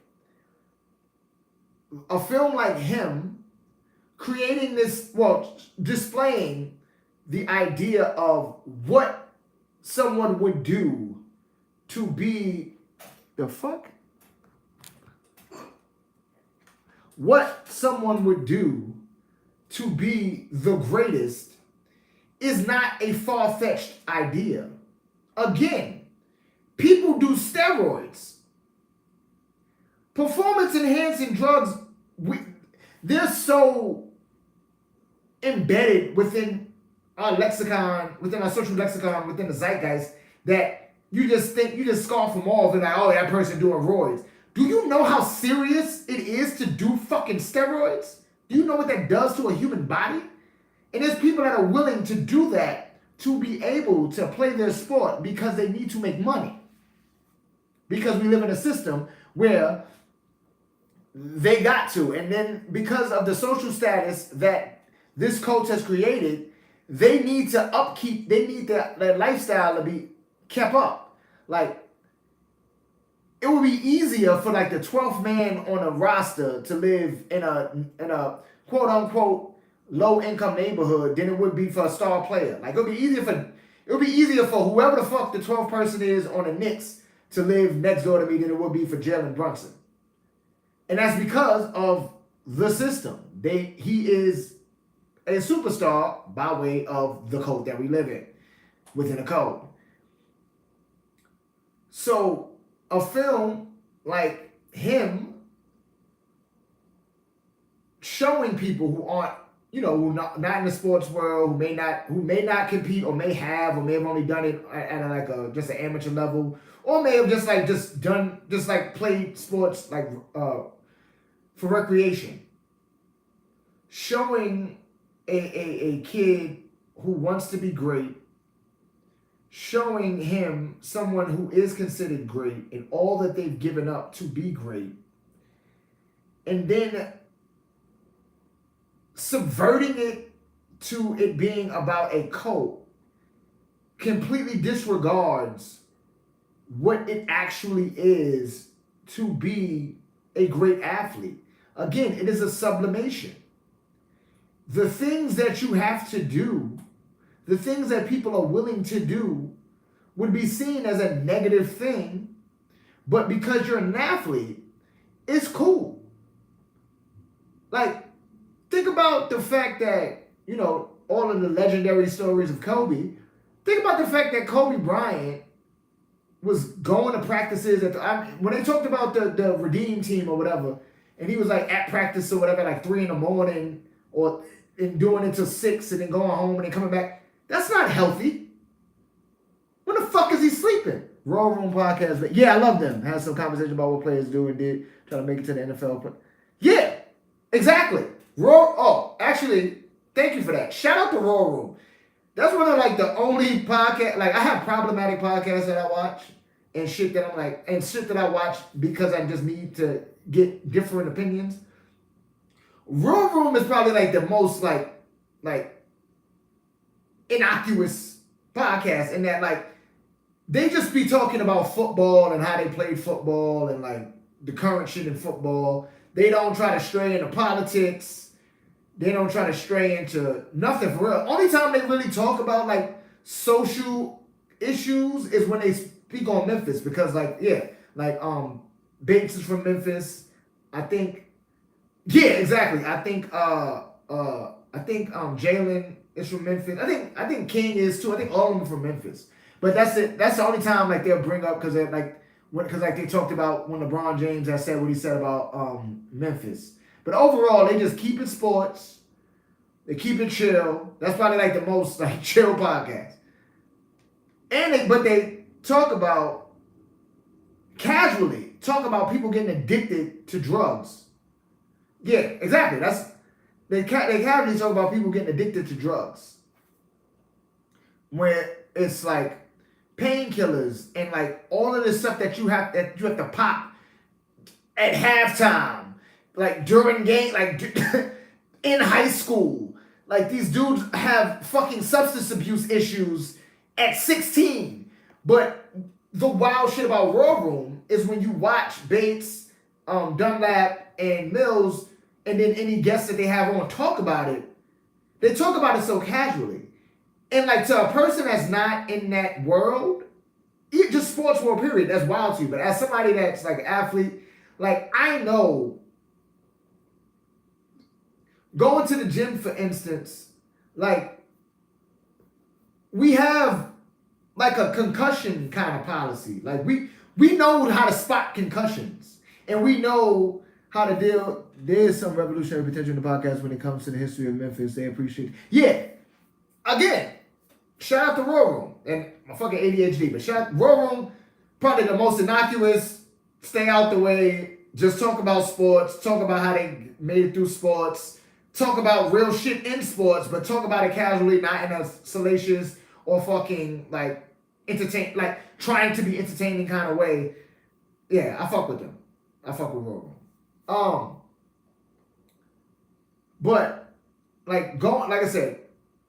A film like him creating this, displaying the idea of what someone would do to be what someone would do to be the greatest is not a far-fetched idea. Again, people do steroids. Performance-enhancing drugs, they're so embedded within our lexicon, within our social lexicon, within the zeitgeist, that you just scoff them off and like, oh, that person doing roids. Do you know how serious it is to do fucking steroids? Do you know what that does to a human body? And there's people that are willing to do that to be able to play their sport because they need to make money. Because we live in a system where they got to. And then because of the social status that this coach has created, they need their lifestyle to be kept up. Like, it would be easier for like the 12th man on a roster to live in a quote unquote low income neighborhood than it would be for a star player. Like it would be easier for whoever the fuck the 12th person is on the Knicks to live next door to me than it would be for Jalen Brunson. And that's because of the system. He is a superstar by way of the code that we live in, within a code. So a film like him showing people who aren't, who not in the sports world, who may not compete, or may have only done it at just an amateur level, or may have just played sports for recreation. Showing a kid who wants to be great, showing him someone who is considered great and all that they've given up to be great, and then subverting it to it being about a cult completely disregards what it actually is to be a great athlete. Again, it is a sublimation. The things that you have to do, the things that people are willing to do, would be seen as a negative thing, but because you're an athlete, it's cool. Like, think about the fact that, you know, all of the legendary stories of Kobe. Think about the fact that Kobe Bryant was going to practices when they talked about the Redeem team or whatever, and he was like at practice or whatever, like 3 a.m. or and doing it till 6 and then going home and then coming back. That's not healthy. When the fuck is he sleeping? Raw Room Podcast. But yeah, I love them. Had some conversation about what players do and did, trying to make it to the NFL. But yeah, exactly. Actually, thank you for that. Shout out to Raw Room. That's one of like the only podcast. Like, I have problematic podcasts that I watch and shit that I'm like, and shit that I watch because I just need to get different opinions. Raw Room is probably like the most like innocuous podcast in that, like, they just be talking about football and how they played football and like the current shit in football. They don't try to stray into politics. They don't try to stray into nothing for real. Only time they really talk about like social issues is when they speak on Memphis, because like, yeah, like Bates is from Memphis. I think, yeah, exactly. I think Jalen is from Memphis. I think King is too. I think all of them are from Memphis. But that's it. That's the only time like they'll bring up, because they talked about when LeBron James has said what he said about Memphis. But overall, they just keep it sports. They keep it chill. That's probably like the most like chill podcast. But they talk about casually talk about people getting addicted to drugs. Yeah, exactly. They casually talk about people getting addicted to drugs, where it's like painkillers and like all of this stuff that you have to pop at halftime, like during game, like in high school. Like, these dudes have fucking substance abuse issues at 16. But the wild shit about Raw Room is when you watch Bates, Dunlap, and Mills, and then any guests that they have on talk about it, they talk about it so casually. And like, to a person that's not in that world, just sports world period, that's wild to you. But as somebody that's like an athlete, like, I know going to the gym, for instance, like, we have like a concussion kind of policy. Like, we know how to spot concussions, and we know how to deal. There's some revolutionary potential in the podcast when it comes to the history of Memphis. They appreciate it. Yeah. Again, shout out to Raw Room and my fucking ADHD, but shout out Raw Room, probably the most innocuous, stay out the way, just talk about sports, talk about how they made it through sports, talk about real shit in sports, but talk about it casually, not in a salacious or fucking like trying to be entertaining kind of way. Yeah, I fuck with them. I fuck with Raw Room. But like I said,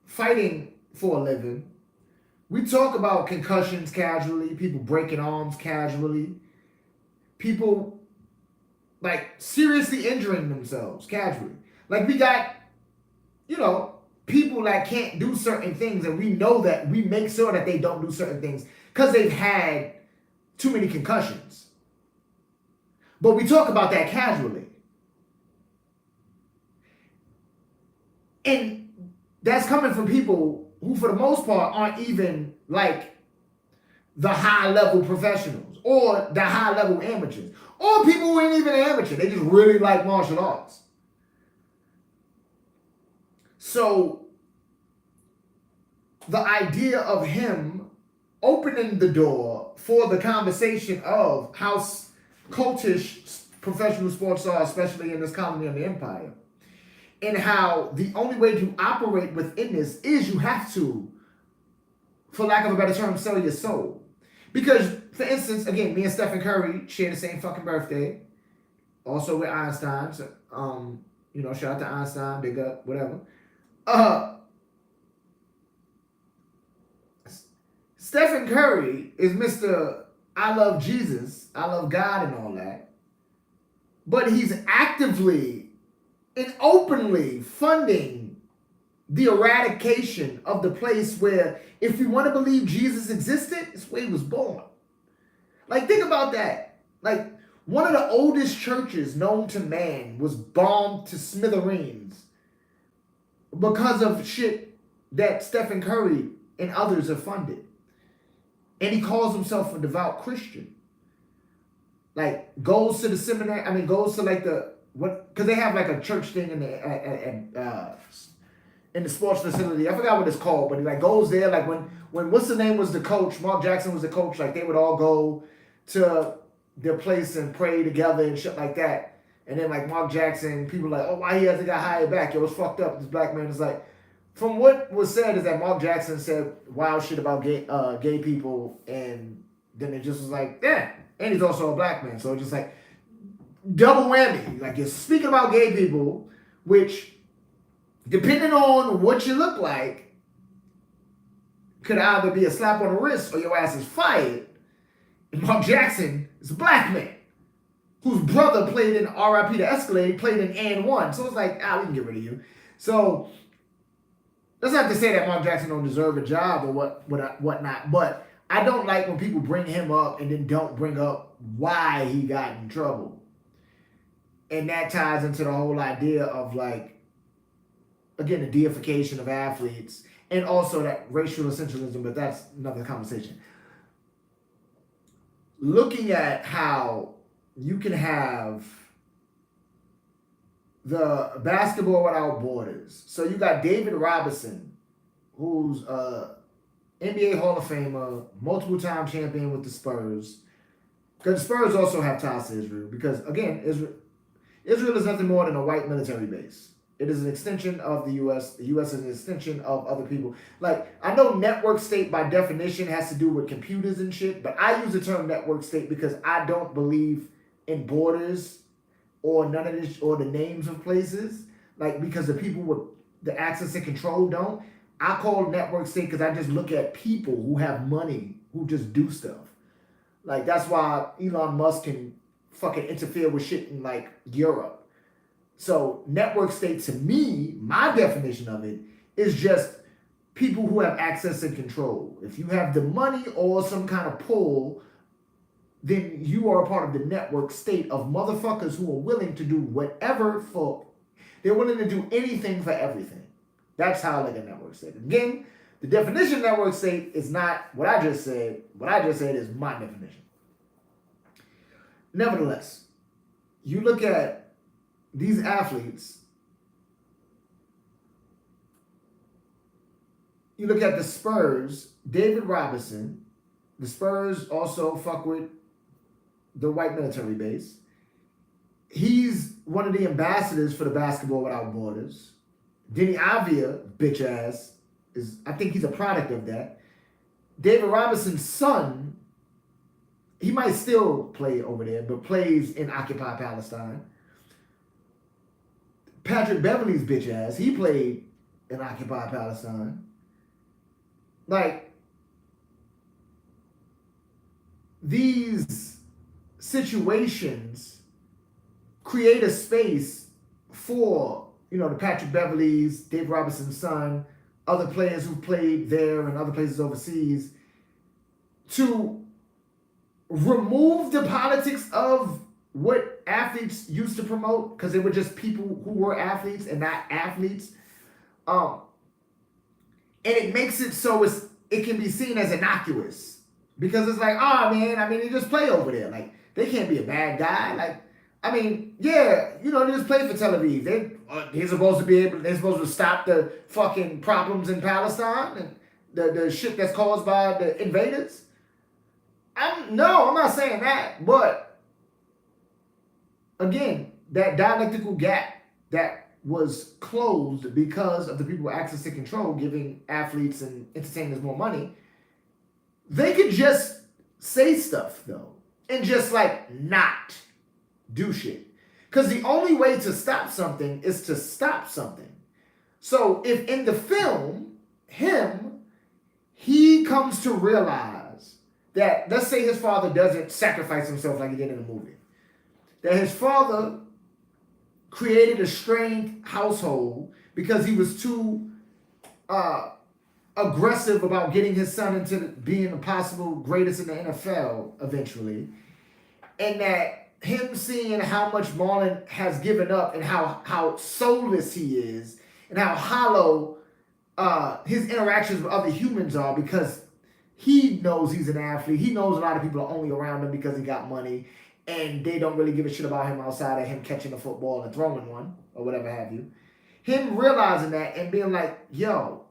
fighting for a living. We talk about concussions casually, people breaking arms casually, people like seriously injuring themselves casually. Like, we got, you know, people that can't do certain things, and we know that we make sure that they don't do certain things because they've had too many concussions. But we talk about that casually. And that's coming from people who, for the most part, aren't even like the high-level professionals or the high-level amateurs, or people who ain't even amateur. They just really like martial arts. So the idea of him opening the door for the conversation of how cultish professional sports are, especially in this colony of the empire, and how the only way to operate within this is you have to, for lack of a better term, sell your soul. Because, for instance, again, me and Stephen Curry share the same fucking birthday. Also with Einstein. So, you know, shout out to Einstein, big up, whatever. Stephen Curry is Mr. I love Jesus, I love God and all that. But he's actively and openly funding the eradication of the place where, if we want to believe Jesus existed, it's where he was born. Like, think about that. Like, One of the oldest churches known to man was bombed to smithereens because of shit that Stephen Curry and others have funded. And he calls himself a devout Christian. Like, goes to the seminary, goes to like because they have like a church thing in the sports facility. I forgot what it's called, but he like goes there like when what's the name was the coach, Mark Jackson was the coach, like they would all go to their place and pray together and shit like that. And then like Mark Jackson, people were like, oh, why he hasn't got hired back? Yo, it's fucked up. This black man is like, from what was said is that Mark Jackson said wild shit about gay people, and then it just was like, yeah. And he's also a black man, so it's just like double whammy. Like, you're speaking about gay people, which, depending on what you look like, could either be a slap on the wrist or your ass is fired. And Mark Jackson is a black man whose brother played in R.I.P. The Escalade, played in And One. So it's like, we can get rid of you. So that's not to say that Mark Jackson don't deserve a job or whatnot, but I don't like when people bring him up and then don't bring up why he got in trouble. And that ties into the whole idea of, like, again, the deification of athletes and also that racial essentialism, but that's another conversation. Looking at how you can have the basketball without borders. So you got David Robinson, who's NBA Hall of Famer, multiple-time champion with the Spurs. Because the Spurs also have ties to Israel. Because, again, Israel is nothing more than a white military base. It is an extension of the U.S. The U.S. is an extension of other people. Like, I know network state by definition has to do with computers and shit, but I use the term network state because I don't believe in borders or none of this, or the names of places. Like, because the people with the access and control don't. I call network state because I just look at people who have money who just do stuff. Like, that's why Elon Musk can fucking interfere with shit in, like, Europe. So network state, to me, my definition of it is just people who have access and control. If you have the money or some kind of pull, then you are a part of the network state of motherfuckers who are willing to do whatever they're willing to do anything for everything. That's how I like a network state. Again, the definition of network state is not what I just said. What I just said is my definition. Nevertheless, you look at these athletes, you look at the Spurs, David Robinson, the Spurs also fuck with the white military base. He's one of the ambassadors for the Basketball Without Borders. Denny Avia, bitch ass, I think he's a product of that. David Robinson's son, he might still play over there, but plays in Occupy Palestine. Patrick Beverley's bitch ass, he played in Occupy Palestine. Like, these situations create a space for, the Patrick Beverleys, Dave Robinson's son, other players who played there and other places overseas, to remove the politics of what athletes used to promote, because they were just people who were athletes and not athletes. And it makes it so it can be seen as innocuous. Because it's like, they just play over there. Like, they can't be a bad guy. Like, they just play for Tel Aviv. They're supposed to stop the fucking problems in Palestine and the shit that's caused by the invaders. I'm not saying that, but again, that dialectical gap that was closed because of the people with access to control giving athletes and entertainers more money, they could just say stuff, though, and just, like, not do shit. Because the only way to stop something is to stop something. So if in the film, he comes to realize that, let's say his father doesn't sacrifice himself like he did in the movie, that his father created a strained household because he was too aggressive about getting his son into being the possible greatest in the NFL eventually, and that him seeing how much Marlon has given up and how soulless he is and how hollow his interactions with other humans are, because he knows he's an athlete. He knows a lot of people are only around him because he got money, and they don't really give a shit about him outside of him catching a football and throwing one or whatever have you. Him realizing that and being like, yo,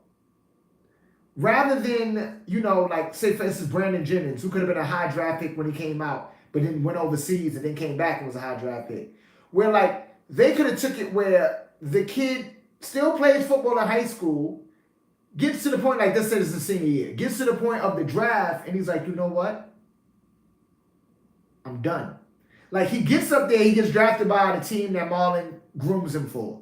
rather than, like, say for instance, Brandon Jennings, who could have been a high draft pick when he came out, but then went overseas and then came back and was a high draft pick. Where, like, they could have took it where the kid still plays football in high school, gets to the point, like, let's say it's the senior year, gets to the point of the draft, and he's like, you know what? I'm done. Like, he gets up there, he gets drafted by the team that Marlon grooms him for.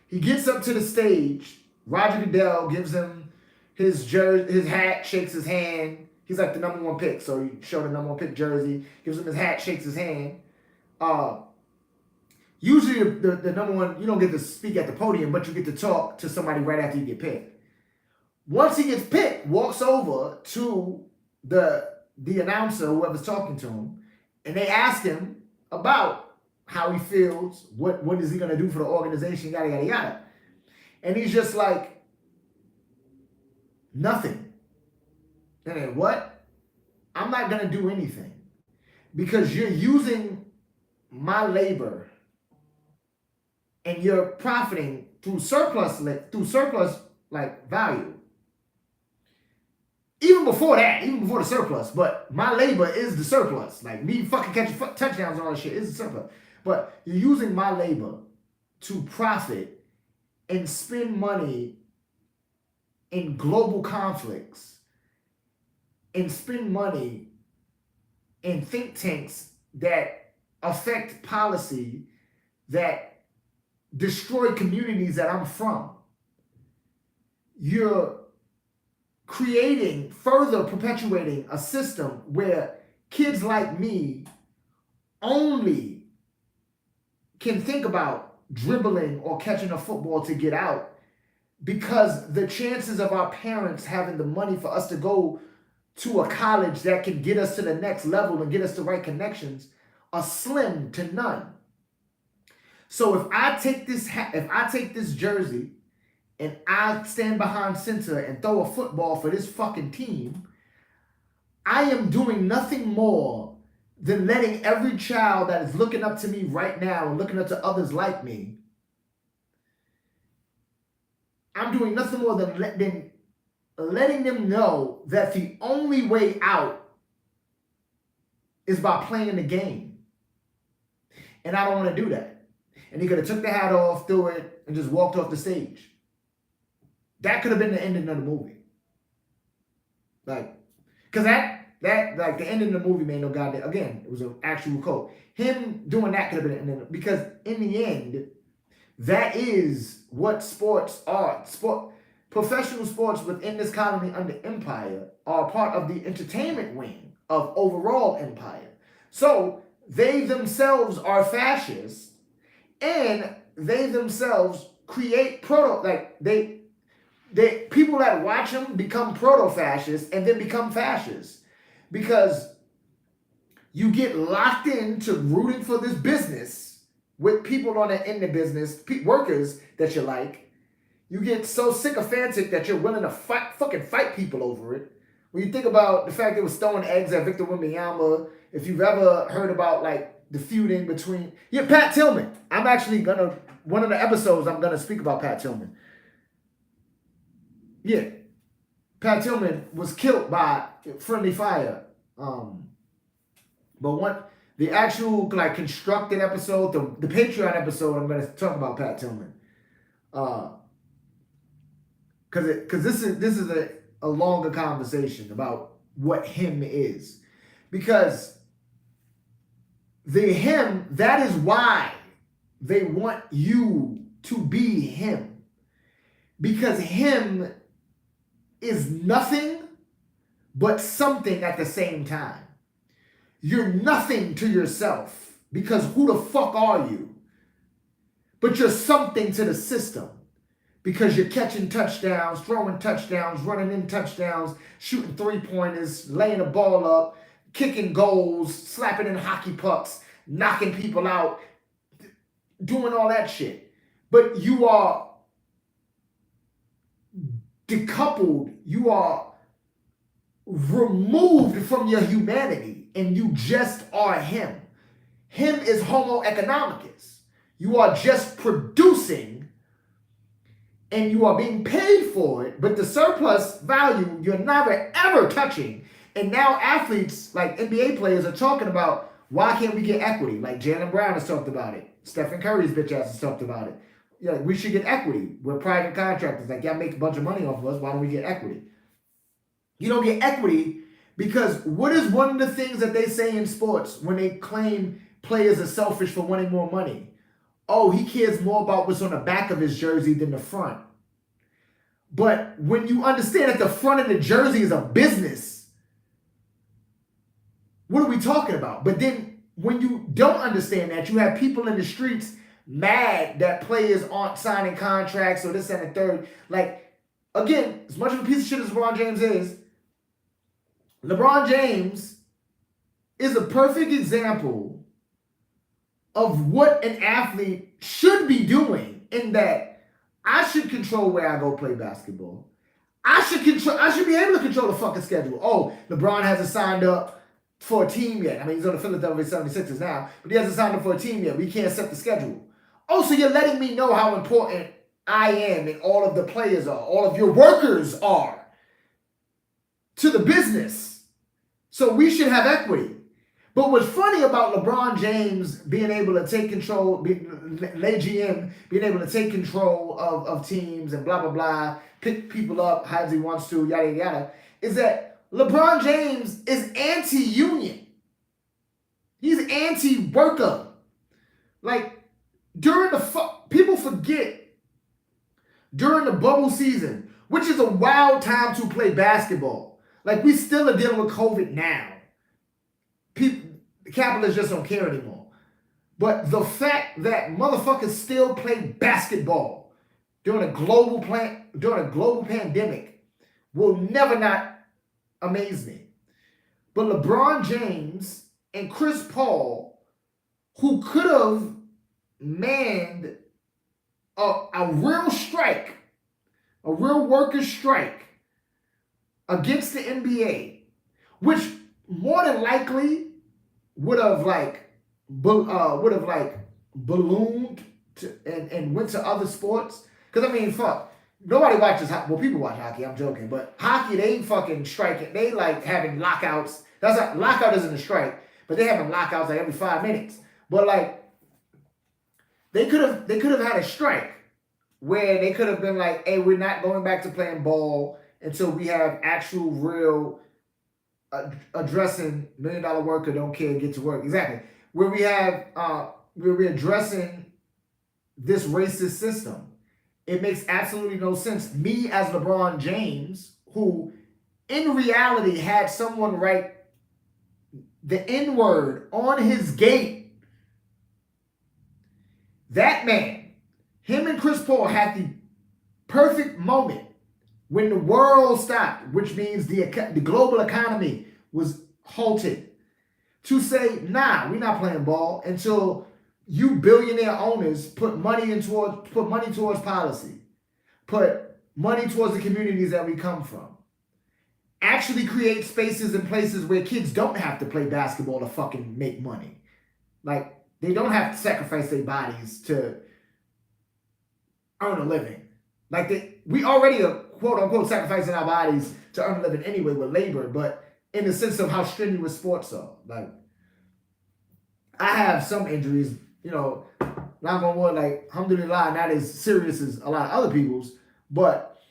He gets up to the stage, Roger Goodell gives him his hat, shakes his hand. He's like the number one pick, so he showed the number one pick jersey, gives him his hat, shakes his hand. Usually the number one, you don't get to speak at the podium, but you get to talk to somebody right after you get picked. Once he gets picked, walks over to the announcer, whoever's talking to him, and they ask him about how he feels, what is he going to do for the organization, yada, yada, yada. And he's just like, nothing. And then what? I'm not going to do anything because you're using my labor and you're profiting through surplus like value. Even before the surplus, but my labor is the surplus. Like, me fucking catching touchdowns and all that shit is the surplus. But you're using my labor to profit and spend money in global conflicts and spend money in think tanks that affect policy that destroy communities that I'm from. You're further perpetuating a system where kids like me only can think about dribbling or catching a football to get out, because the chances of our parents having the money for us to go to a college that can get us to the next level and get us the right connections are slim to none. So if I take this jersey and I stand behind center and throw a football for this fucking team, I am doing nothing more than letting every child that is looking up to me right now and looking up to others like me, I'm doing nothing more than letting them know that the only way out is by playing the game. And I don't want to do that. And he could have took the hat off, threw it, and just walked off the stage. That could have been the ending of the movie. Like, because that like, the ending of the movie made no goddamn, again, it was an actual quote. Him doing that could have been the ending, because in the end, that is what sports are. Professional sports within this colony under empire are part of the entertainment wing of overall empire. So they themselves are fascists, and they themselves create they people that watch them become proto-fascists and then become fascists, because you get locked into rooting for this business with people in the business, workers that you like. You get so sycophantic that you're willing to fucking fight people over it. When you think about the fact that it was throwing eggs at Victor Wembanyama, if you've ever heard about, like, the feuding between Pat Tillman. I'm actually one of the episodes I'm gonna speak about Pat Tillman. Yeah, Pat Tillman was killed by friendly fire. But the actual, like, constructed episode, the Patreon episode, I'm gonna talk about Pat Tillman. Because this is a longer conversation about what him is. Because that is why they want you to be him. Because him is nothing but something at the same time. You're nothing to yourself, because who the fuck are you? But you're something to the system, because you're catching touchdowns, throwing touchdowns, running in touchdowns, shooting three-pointers, laying a ball up, kicking goals, slapping in hockey pucks, knocking people out, doing all that shit. But you are decoupled, you are removed from your humanity, and you just are him. Him is Homo economicus. You are just producing and you are being paid for it, but the surplus value you're never ever touching. And now athletes like NBA players are talking about, why can't we get equity? Like Jaylen Brown has talked about it. Stephen Curry's bitch ass has talked about it. Yeah, we should get equity. We're private contractors. Like, y'all make a bunch of money off of us. Why don't we get equity? You don't get equity because what is one of the things that they say in sports when they claim players are selfish for wanting more money? Oh, he cares more about what's on the back of his jersey than the front. But when you understand that the front of the jersey is a business, what are we talking about? But then when you don't understand that, you have people in the streets mad that players aren't signing contracts or this and the third. Like, again, as much of a piece of shit as LeBron James is, LeBron James is a perfect example of what an athlete should be doing, in that I should control where I go play basketball. I should be able to control the fucking schedule. Oh, LeBron hasn't signed up for a team yet. I mean, he's on the Philadelphia 76ers now, but he hasn't signed up for a team yet. We can't set the schedule. Oh, so you're letting me know how important I am and all of the players are, all of your workers are to the business. So we should have equity. But what's funny about LeBron James being able to take control, GM being able to take control of teams and blah, blah, blah, pick people up as he wants to, yada, yada, is that LeBron James is anti-union. He's anti-worker. Like, people forget, during the bubble season, which is a wild time to play basketball. Like, we still are dealing with COVID now. The capitalists just don't care anymore. But the fact that motherfuckers still play basketball during a global pandemic will never not amaze me. But LeBron James and Chris Paul, who could have manned a real strike, a real workers' strike against the NBA, which more than likely would have ballooned and went to other sports. Because, I mean, fuck, nobody watches hockey. Well, people watch hockey, I'm joking. But hockey, they ain't fucking striking. They like having lockouts. Lockout isn't a strike, but they having lockouts like every 5 minutes. But like, they could have had a strike where they could have been like, hey, we're not going back to playing ball until we have actual real addressing $1 million worker don't care, get to work. Exactly. Where we have where we're addressing this racist system. It makes absolutely no sense. Me as LeBron James, who in reality had someone write the N-word on his gate. That man, him and Chris Paul had the perfect moment when the world stopped, which means the global economy was halted, to say, nah, we're not playing ball until you billionaire owners put money towards policy, put money towards the communities that we come from, actually create spaces and places where kids don't have to play basketball to fucking make money. Like, they don't have to sacrifice their bodies to earn a living. Like, we already are, quote unquote, sacrificing our bodies to earn a living anyway with labor, but in the sense of how strenuous sports are. Like, I have some injuries, you know, knock on wood, like, alhamdulillah, not as serious as a lot of other people's, but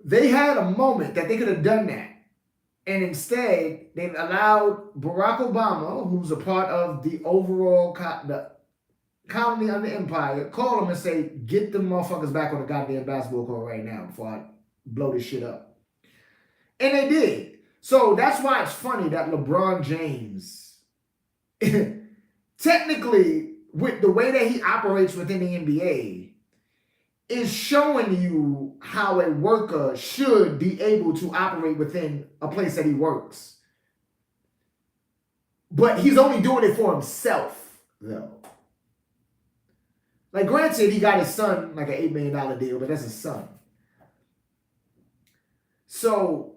they had a moment that they could have done that. And instead, they allowed Barack Obama, who's a part of the overall colony under empire, call him and say, get them motherfuckers back on the goddamn basketball court right now before I blow this shit up. And they did. So that's why it's funny that LeBron James, technically, with the way that he operates within the NBA, is showing you how a worker should be able to operate within a place that he works. But he's only doing it for himself, though. Like, granted, he got his son like an $8 million deal, but that's his son. So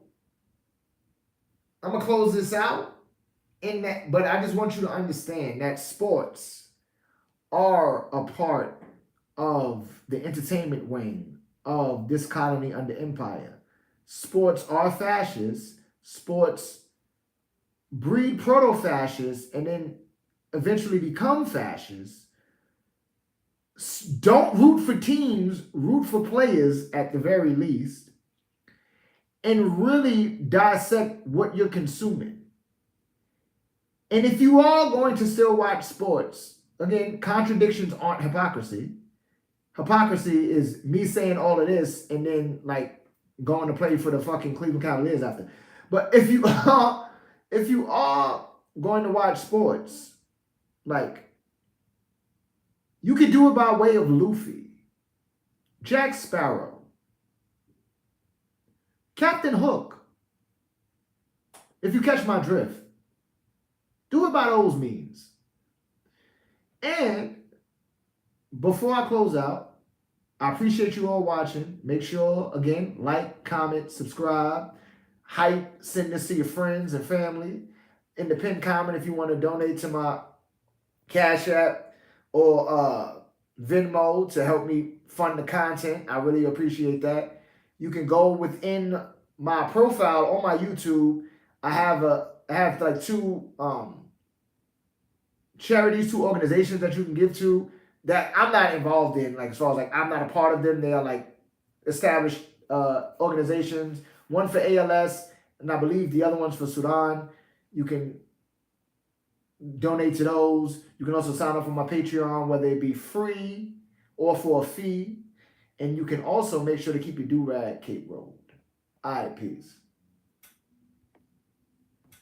I'm gonna close this out in that, but I just want you to understand that sports are a part of the entertainment wing of this colony under empire. Sports are fascists. Sports breed proto-fascists and then eventually become fascists. Don't root for teams, root for players at the very least, and really dissect what you're consuming. And if you are going to still watch sports, again, contradictions aren't hypocrisy. Hypocrisy is me saying all of this and then like going to play for the fucking Cleveland Cavaliers after. But if you are going to watch sports, like, you could do it by way of Luffy, Jack Sparrow, Captain Hook. If you catch my drift, do it by those means. And before I close out, I appreciate you all watching. Make sure, again, like, comment, subscribe, hype, send this to your friends and family. In the pinned comment if you want to donate to my Cash App or Venmo to help me fund the content. I really appreciate that. You can go within my profile on my YouTube. I have like two charities, two organizations that you can give to that I'm not involved in. Like, as far as like I'm not a part of them. They are like established organizations. One for ALS, and I believe the other one's for Sudan. You can donate to those. You can also sign up for my Patreon, whether it be free or for a fee. And you can also make sure to keep your do-rag cape rolled. All right, peace.